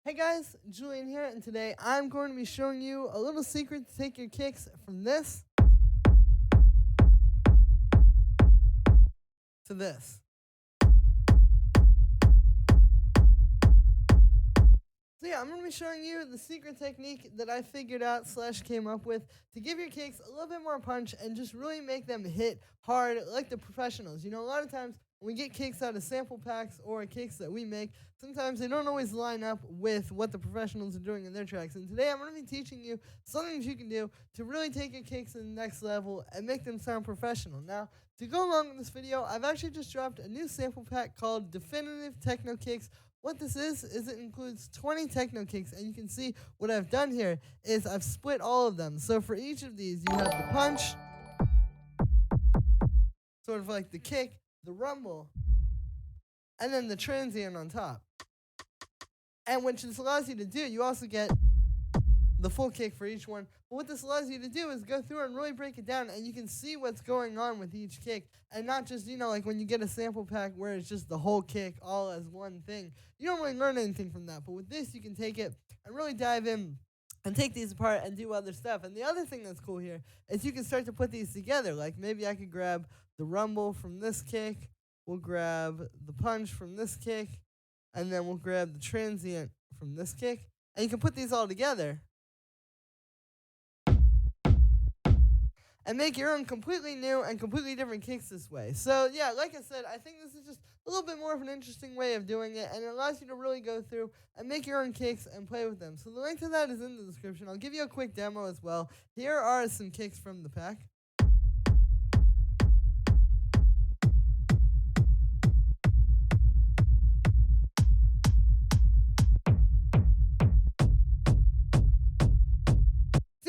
Hey guys, Julian here, and today I'm going to be showing you a little secret to take your kicks from this to this. So yeah, I'm going to be showing you the secret technique that I figured out / came up with to give your kicks a little bit more punch and just really make them hit hard like the professionals. You know, a lot of times when we get kicks out of sample packs or kicks that we make, sometimes they don't always line up with what the professionals are doing in their tracks. And today I'm going to be teaching you something that you can do to really take your kicks to the next level and make them sound professional. Now, to go along with this video, I've actually just dropped a new sample pack called Definitive Techno Kicks. What this is it includes 20 techno kicks, and you can see what I've done here is I've split all of them. So for each of these, you have the punch, sort of like the kick, the rumble, and then the transient on top. And what this allows you to do, you also get the full kick for each one. But what this allows you to do is go through and really break it down, and you can see what's going on with each kick, and not just, you know, like when you get a sample pack where it's just the whole kick all as one thing. You don't really learn anything from that, but with this, you can take it and really dive in and take these apart and do other stuff. And the other thing that's cool here is you can start to put these together. Like maybe I could grab the rumble from this kick, we'll grab the punch from this kick, and then we'll grab the transient from this kick, and you can put these all together and make your own completely new and completely different kicks this way. So yeah, like I said, I think this is just a little bit more of an interesting way of doing it, and it allows you to really go through and make your own kicks and play with them. So the link to that is in the description. I'll give you a quick demo as well. Here are some kicks from the pack.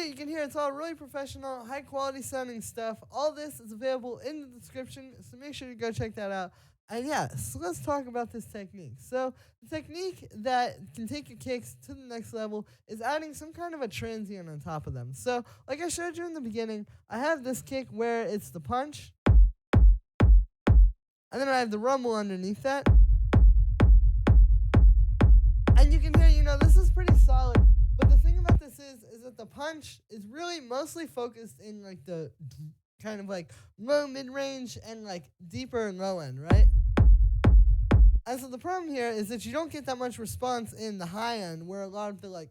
You can hear it's all really professional, high quality sounding stuff. All this is available in the description, so make sure to go check that out. And yeah, so let's talk about this technique. So the technique that can take your kicks to the next level is adding some kind of a transient on top of them. So like I showed you in the beginning, I have this kick where it's the punch, and then I have the rumble underneath that. And you can hear, you know, this is pretty solid. But the thing about this is that the punch is really mostly focused in like the kind of like low mid-range and like deeper and low end, right? And so the problem here is that you don't get that much response in the high end where a lot of the like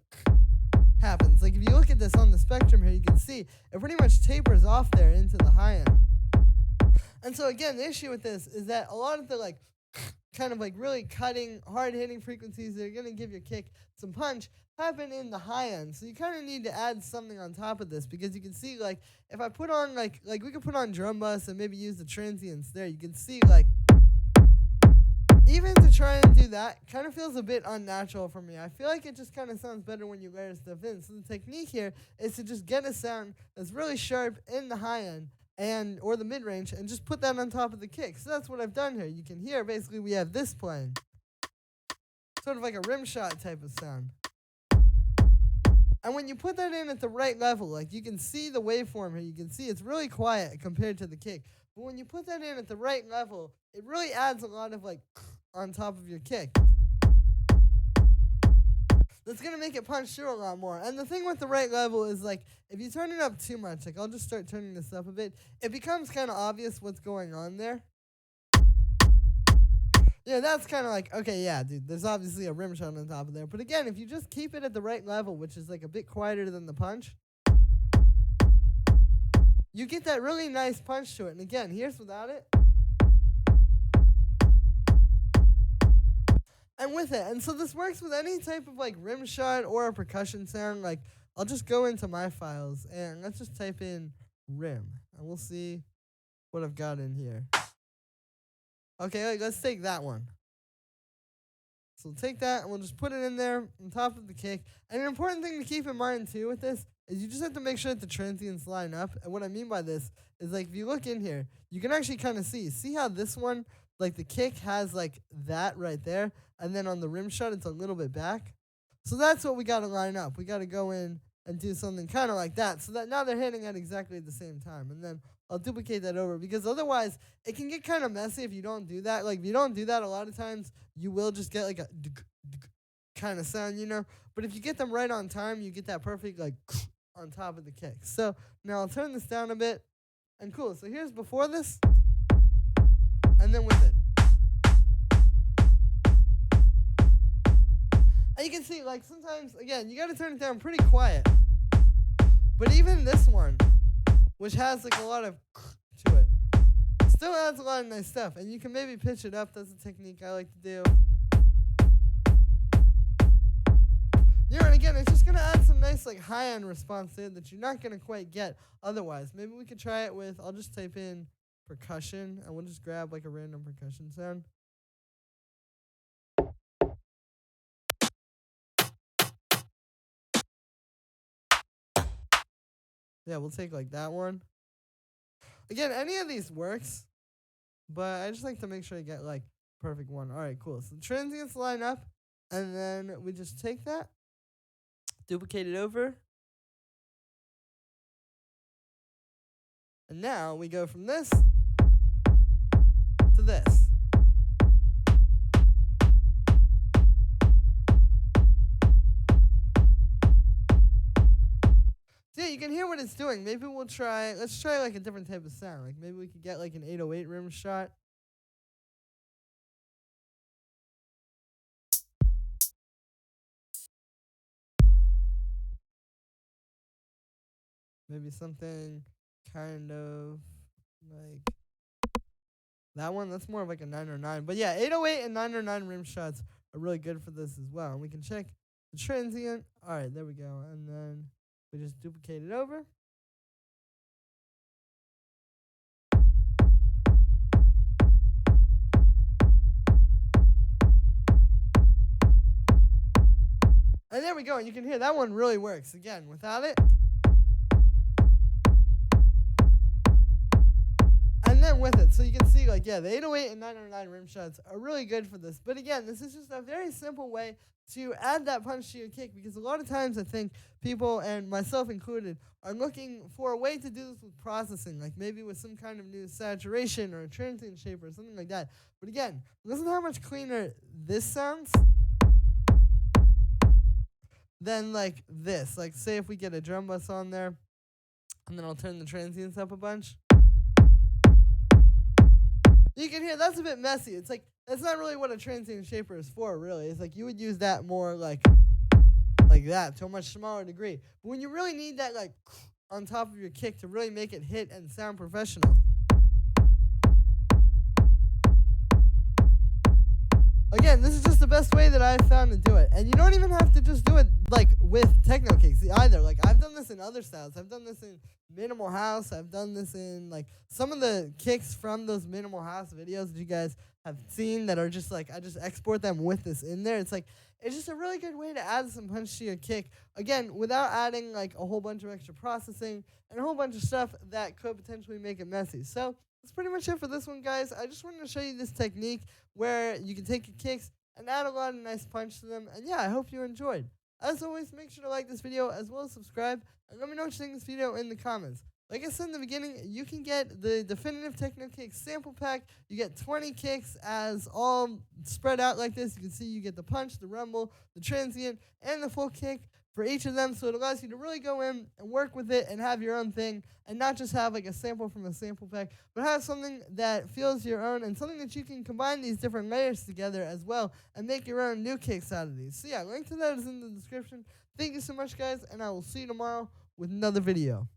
happens. Like if you look at this on the spectrum here, you can see it pretty much tapers off there into the high end. And so again, the issue with this is that a lot of the like kind of like really cutting, hard-hitting frequencies that are going to give your kick some punch happen in the high end. So you kind of need to add something on top of this, because you can see like if I put on like we could put on drum bus and maybe use the transients there, you can see like even to try and do that kind of feels a bit unnatural for me. I feel like it just kind of sounds better when you layer stuff in. So the technique here is to just get a sound that's really sharp in the high end or the mid-range, and just put that on top of the kick. So that's what I've done here. You can hear basically we have this playing, sort of like a rimshot type of sound. And when you put that in at the right level, like you can see the waveform here, you can see it's really quiet compared to the kick. But when you put that in at the right level, it really adds a lot of like on top of your kick. That's going to make it punch through a lot more. And the thing with the right level is like if you turn it up too much, like I'll just start turning this up a bit, it becomes kind of obvious what's going on there. Yeah, that's kind of like, okay, yeah, dude, there's obviously a rim shot on top of there. But again, if you just keep it at the right level, which is like a bit quieter than the punch, you get that really nice punch to it. And again, here's without it. And with it. And so this works with any type of like rim shot or a percussion sound. Like I'll just go into my files and let's just type in rim and we'll see what I've got in here. Okay, let's take that one. So we'll take that and we'll just put it in there on top of the kick. And an important thing to keep in mind too with this is you just have to make sure that the transients line up. And what I mean by this is like if you look in here, you can actually kind of see how this one, like the kick has like that right there. And then on the rim shot, it's a little bit back. So that's what we got to line up. We got to go in and do something kind of like that so that now they're hitting at exactly the same time. And then I'll duplicate that over, because otherwise it can get kind of messy if you don't do that. Like if you don't do that, a lot of times you will just get like a kind of sound, you know. But if you get them right on time, you get that perfect like on top of the kick. So now I'll turn this down a bit, and cool. So here's before this, and then with it. And you can see, like, sometimes, again, you got to turn it down pretty quiet. But even this one, which has, like, a lot of to it, still adds a lot of nice stuff. And you can maybe pitch it up. That's a technique I like to do. You know, and again, it's just going to add some nice, like, high-end response there that you're not going to quite get otherwise. Maybe we could try it with, I'll just type in percussion, and we'll just grab, like, a random percussion sound. Yeah, we'll take like that one. Again, any of these works, but I just like to make sure I get like perfect one. All right, cool. So the transients line up, and then we just take that, duplicate it over, and now we go from this to this. Yeah, you can hear what it's doing. Maybe let's try like a different type of sound. Like maybe we could get like an 808 Rimshot. Maybe something kind of like that one. That's more of like a 909. But yeah, 808 and 909 Rimshots are really good for this as well. And we can check the transient. All right, there we go. And then we just duplicate it over. And there we go, and you can hear that one really works. Again, without it. And then with it. So you can see, like, yeah, the 808 and 909 Rimshots are really good for this. But again, this is just a very simple way to add that punch to your kick, because a lot of times I think people, and myself included, are looking for a way to do this with processing, like maybe with some kind of new saturation or a transient shaper or something like that. But again, listen to how much cleaner this sounds than like this. Like say if we get a drum bus on there, and then I'll turn the transients up a bunch. You can hear that's a bit messy. It's like, that's not really what a transient shaper is for, really. It's like you would use that more like that to a much smaller degree. But when you really need that like on top of your kick to really make it hit and sound professional, again, this is just the best way that I've found to do it. And you don't even have to just do it like with techno kicks either. Like I've done this in other styles. I've done this in minimal house. I've done this in like some of the kicks from those minimal house videos that you guys have seen that are just like, I just export them with this in there. It's like, it's just a really good way to add some punch to your kick. Again, without adding like a whole bunch of extra processing and a whole bunch of stuff that could potentially make it messy. So that's pretty much it for this one, guys. I just wanted to show you this technique where you can take your kicks and add a lot of nice punch to them. And yeah, I hope you enjoyed. As always, make sure to like this video as well as subscribe. And let me know what you think of this video in the comments. Like I said in the beginning, you can get the definitive Techno Kick sample pack. You get 20 kicks as all spread out like this. You can see you get the punch, the rumble, the transient, and the full kick for each of them. So it allows you to really go in and work with it and have your own thing, and not just have like a sample from a sample pack, but have something that feels your own and something that you can combine these different layers together as well and make your own new kicks out of these. So yeah, link to that is in the description. Thank you so much, guys, and I will see you tomorrow with another video.